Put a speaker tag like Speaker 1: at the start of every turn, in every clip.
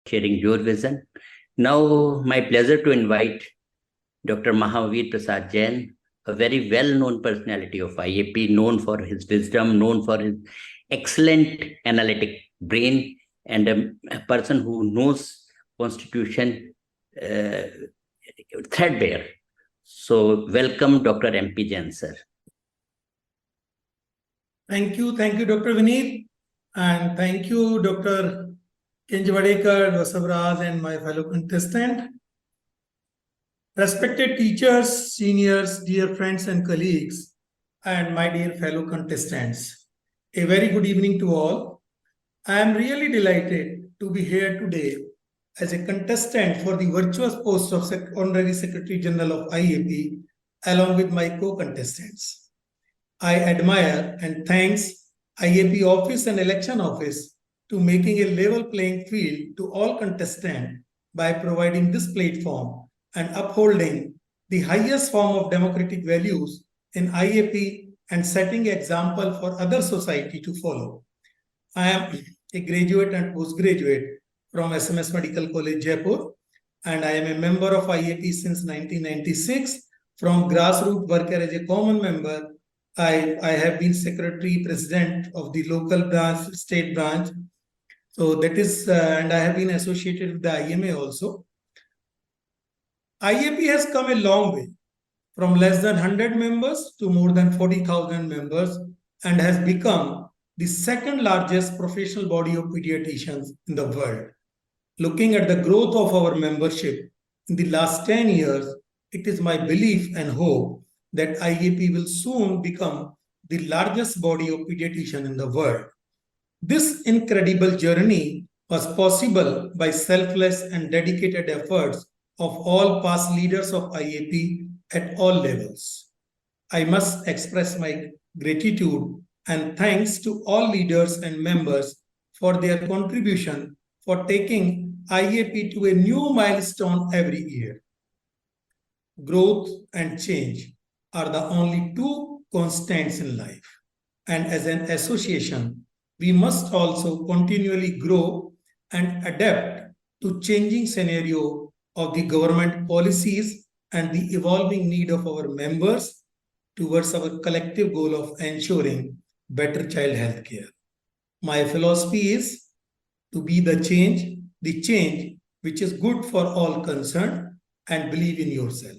Speaker 1: sharing your vision. Now, my pleasure to invite Dr. Mahaveer Prasad Jain, a very well-known personality of IAP, known for his wisdom, known for his excellent analytic brain, and a person who knows Constitution threadbare. So, welcome, Dr. MP Jain, sir.
Speaker 2: Thank you, Dr. Vineet, and thank you, Dr. Kenjwadekar, Vasavraj, and my fellow contestant. Respected teachers, seniors, dear friends and colleagues, and my dear fellow contestants, a very good evening to all. I am really delighted to be here today as a contestant for the virtuous post of Honorary Secretary General of IAP, along with my co-contestants. I admire and thanks IAP Office and Election Office to making a level playing field to all contestants by providing this platform and upholding the highest form of democratic values in IAP and setting an example for other society to follow. I am a graduate and postgraduate from SMS Medical College, Jaipur, and I am a member of IAP since 1996. From grassroots worker as a common member, I have been secretary president of the local branch, state branch. So that is, and I have been associated with the IMA also. IAP has come a long way from less than 100 members to more than 40,000 members and has become the second largest professional body of pediatricians in the world. Looking at the growth of our membership in the last 10 years, it is my belief and hope that IAP will soon become the largest body of pediatricians in the world. This incredible journey was possible by selfless and dedicated efforts of all past leaders of IAP at all levels. I must express my gratitude and thanks to all leaders and members for their contribution for taking IAP to a new milestone every year. Growth and change are the only two constants in life. And as an association, we must also continually grow and adapt to changing scenario of the government policies and the evolving need of our members towards our collective goal of ensuring better child health care. My philosophy is to be the change which is good for all concerned, and believe in yourself.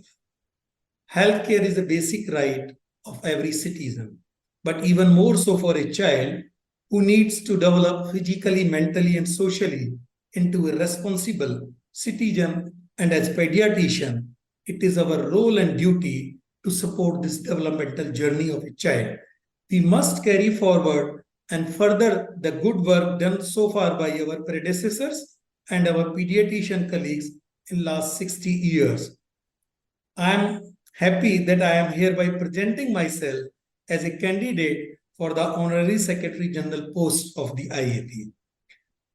Speaker 2: Healthcare is a basic right of every citizen, but even more so for a child who needs to develop physically, mentally, and socially into a responsible citizen. And as pediatrician, it is our role and duty to support this developmental journey of a child. We must carry forward and further the good work done so far by our predecessors and our pediatrician colleagues in last 60 years. I am happy that I am hereby presenting myself as a candidate for the Honorary Secretary General post of the IAP.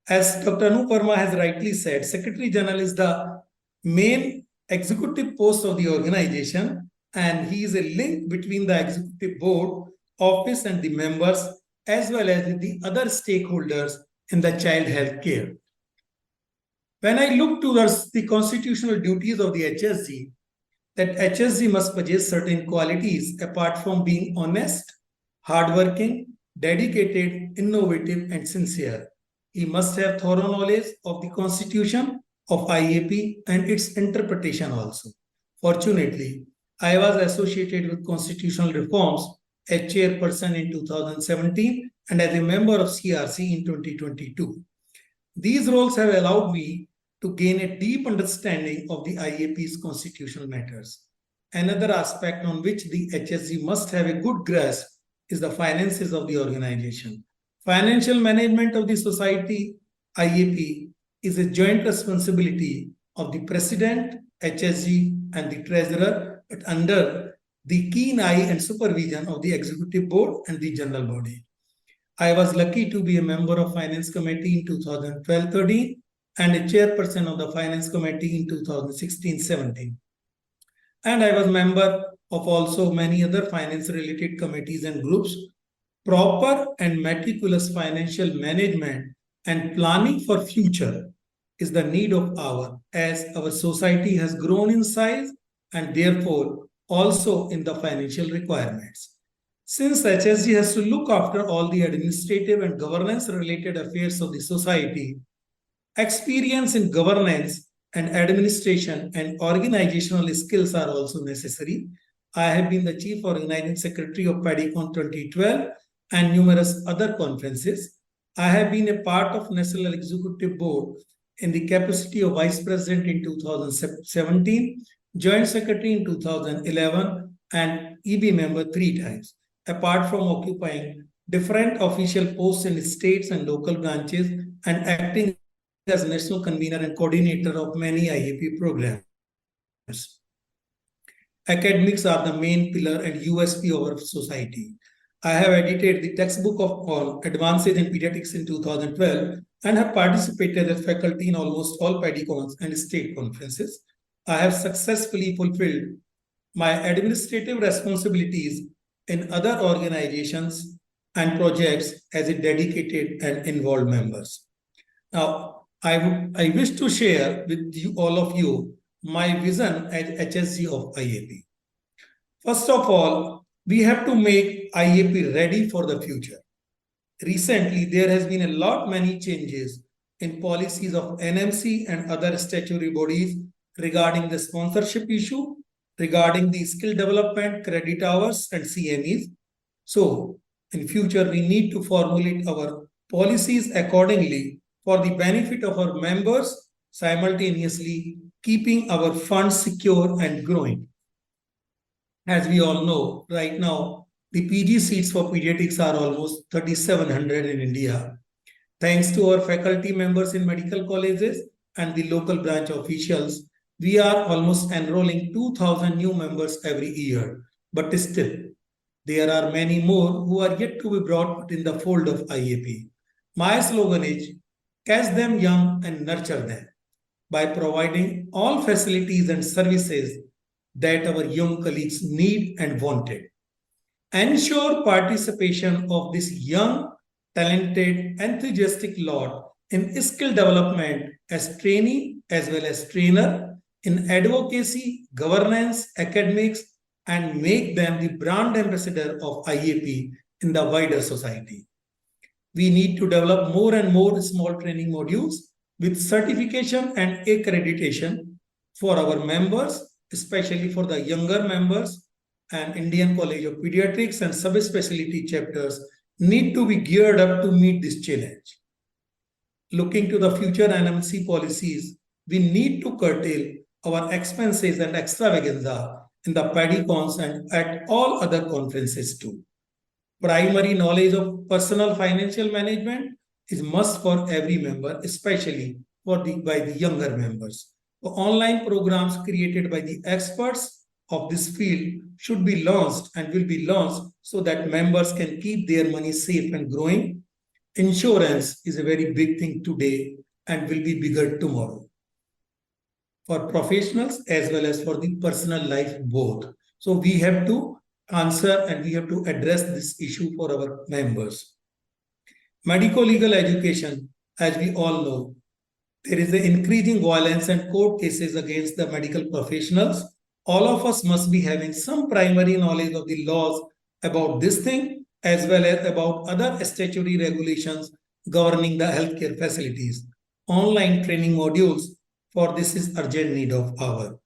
Speaker 2: As Dr. Anup Verma has rightly said, Secretary General is the main executive post of the organization, and he is a link between the executive board, office, and the members, as well as with the other stakeholders in the child health care. When I look towards the constitutional duties of the HSG, that HSG must possess certain qualities apart from being honest, hardworking, dedicated, innovative, and sincere. He must have thorough knowledge of the Constitution of IAP and its interpretation also. Fortunately, I was associated with constitutional reforms as chairperson in 2017 and as a member of CRC in 2022. These roles have allowed me to gain a deep understanding of the IAP's constitutional matters. Another aspect on which the HSG must have a good grasp is the finances of the organization. Financial management of the society, IAP, is a joint responsibility of the president, HSG, and the treasurer, but under the keen eye and supervision of the executive board and the general body. I was lucky to be a member of Finance Committee in 2012-13 and a chairperson of the Finance Committee in 2016-17. And I was member of also many other finance-related committees and groups. Proper and meticulous financial management and planning for future is the need of hour, as our society has grown in size and therefore also in the financial requirements. Since HSG has to look after all the administrative and governance related affairs of the society, experience in governance and administration and organizational skills are also necessary. I have been the Chief Organizing Secretary of PADICON 2012 and numerous other conferences. I have been a part of National Executive Board in the capacity of Vice President in 2017, Joint Secretary in 2011, and EB member 3 times, apart from occupying different official posts in states and local branches and acting as national convener and coordinator of many IAP programs. Academics are the main pillar and USP of our society. I have edited the textbook of all advances in pediatrics in 2012 and have participated as faculty in almost all PADICONs and state conferences. I have successfully fulfilled my administrative responsibilities in other organizations and projects as a dedicated and involved members. Now, I wish to share with you, all of you, my vision as HSG of IAP. First of all, we have to make IAP ready for the future. Recently, there has been many changes in policies of NMC and other statutory bodies regarding the sponsorship issue, regarding the skill development, credit hours, and CMEs. So, in future, we need to formulate our policies accordingly for the benefit of our members, simultaneously keeping our funds secure and growing. As we all know, right now, the PG seats for pediatrics are almost 3,700 in India. Thanks to our faculty members in medical colleges and the local branch officials, we are almost enrolling 2,000 new members every year. But still, there are many more who are yet to be brought in the fold of IAP. My slogan is, catch them young and nurture them by providing all facilities and services that our young colleagues need and wanted. Ensure participation of this young, talented, enthusiastic lot in skill development as trainee as well as trainer, in advocacy, governance, academics, and make them the brand ambassador of IAP in the wider society. We need to develop more and more small training modules with certification and accreditation for our members, especially for the younger members, and Indian College of Pediatrics and subspecialty chapters need to be geared up to meet this challenge. Looking to the future NMC policies, we need to curtail our expenses and extravaganza in the PADICONs and at all other conferences too. Primary knowledge of personal financial management is must for every member, especially by the younger members. The online programs created by the experts of this field should be launched and will be launched so that members can keep their money safe and growing. Insurance is a very big thing today and will be bigger tomorrow for professionals as well as for the personal life both. So we have to answer and we have to address this issue for our members. Medico-legal education, as we all know, there is an increasing violence and court cases against the medical professionals. All of us must be having some primary knowledge of the laws about this thing as well as about other statutory regulations governing the healthcare facilities. Online training modules for this is urgent need of hour.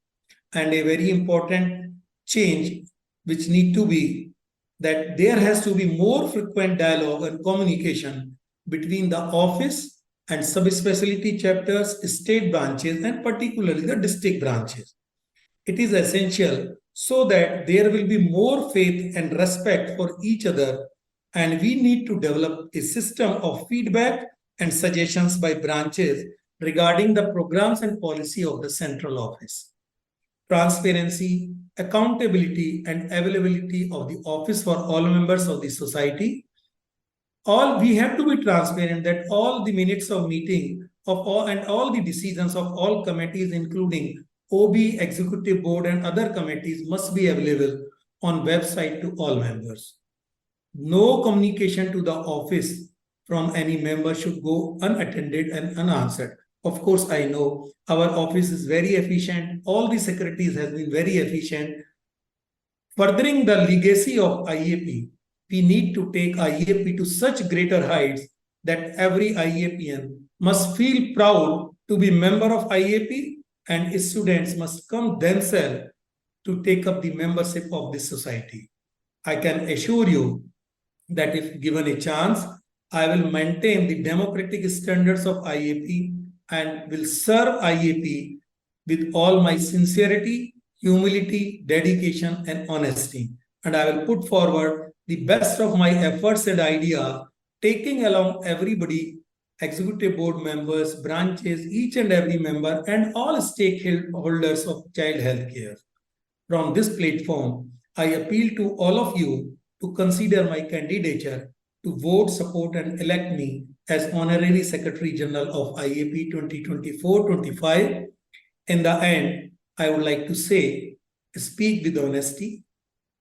Speaker 2: And a very important change which need to be that there has to be more frequent dialogue and communication between the office and subspecialty chapters, state branches, and particularly the district branches. It is essential so that there will be more faith and respect for each other, and we need to develop a system of feedback and suggestions by branches regarding the programs and policy of the central office. Transparency, accountability, and availability of the office for all members of the society. We have to be transparent that all the minutes of meeting of all and all the decisions of all committees, including OB, Executive Board, and other committees, must be available on website to all members. No communication to the office from any member should go unattended and unanswered. Of course, I know our office is very efficient. All the secretaries have been very efficient. Furthering the legacy of IAP, we need to take IAP to such greater heights that every IAPian must feel proud to be member of IAP, and students must come themselves to take up the membership of this society. I can assure you that if given a chance, I will maintain the democratic standards of IAP and will serve IAP with all my sincerity, humility, dedication, and honesty. And I will put forward the best of my efforts and idea, taking along everybody, executive board members, branches, each and every member, and all stakeholders of child healthcare. From this platform, I appeal to all of you to consider my candidature, to vote, support, and elect me as Honorary Secretary General of IAP 2024-25. In the end, I would like to say, speak with honesty,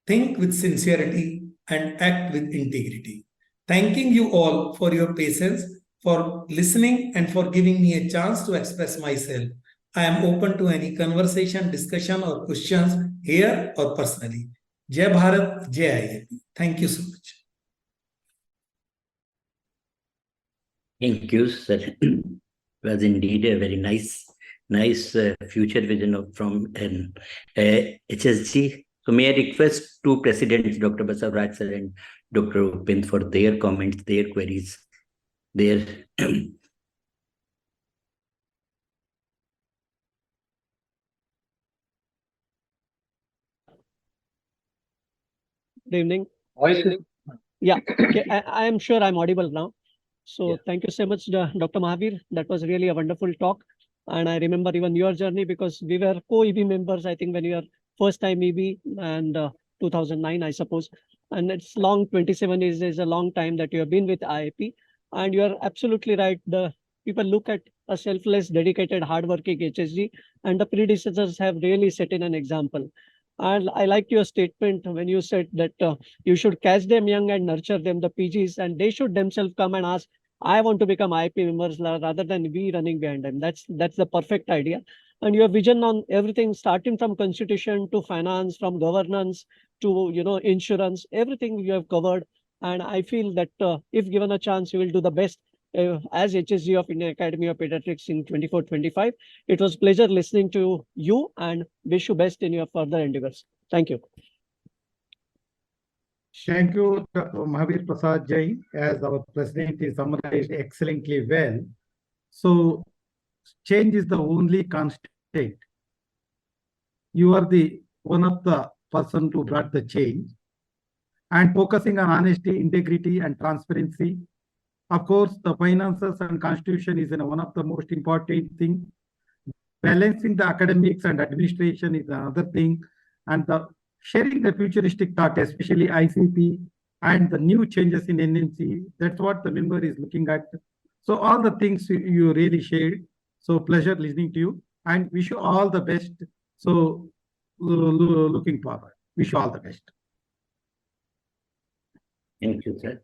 Speaker 2: think with sincerity, and act with integrity. Thanking you all for your patience, for listening, and for giving me a chance to express myself. I am open to any conversation, discussion, or questions here or personally. Jai Bharat, Jai IAP. Thank you so much.
Speaker 1: Thank you, sir. It was indeed a very nice future vision from HSG. So may I request two presidents, Dr. Basavaraj sir and Dr. Upind, for their comments, their queries, their
Speaker 3: Good evening.
Speaker 4: Voice is
Speaker 3: Yeah, okay. I am sure I'm audible now. So
Speaker 1: Yeah.
Speaker 3: thank you so much, Dr. Mahaveer. That was really a wonderful talk. And I remember even your journey because we were co-EB members, I think, when you were first time EB and 2009, I suppose. And it's long, 27 is a long time that you have been with IAP. And you are absolutely right. The people look at a selfless, dedicated, hardworking HSG, and the predecessors have really set in an example. And I liked your statement when you said that you should catch them young and nurture them, the PGs, and they should themselves come and ask, I want to become IAP members rather than we running behind them. That's the perfect idea. And your vision on everything, starting from constitution to finance, from governance to insurance, everything you have covered. And I feel that if given a chance, you will do the best as HSG of Indian Academy of Pediatrics in 24-25. It was a pleasure listening to you and wish you best in your further endeavors. Thank you.
Speaker 4: Thank you, Mahaveer Prasad Jain, as our president is summarized excellently well. So, change is the only constant. You are the one of the person who brought the change, and focusing on honesty, integrity, and transparency. Of course, the finances and constitution is one of the most important things. Balancing the academics and administration is another thing, and sharing the futuristic thought, especially ICP and the new changes in NNC. That's what the member is looking at. So all the things you really shared. So pleasure listening to you, and wish you all the best. So looking forward. Wish you all the best.
Speaker 1: Thank you, sir.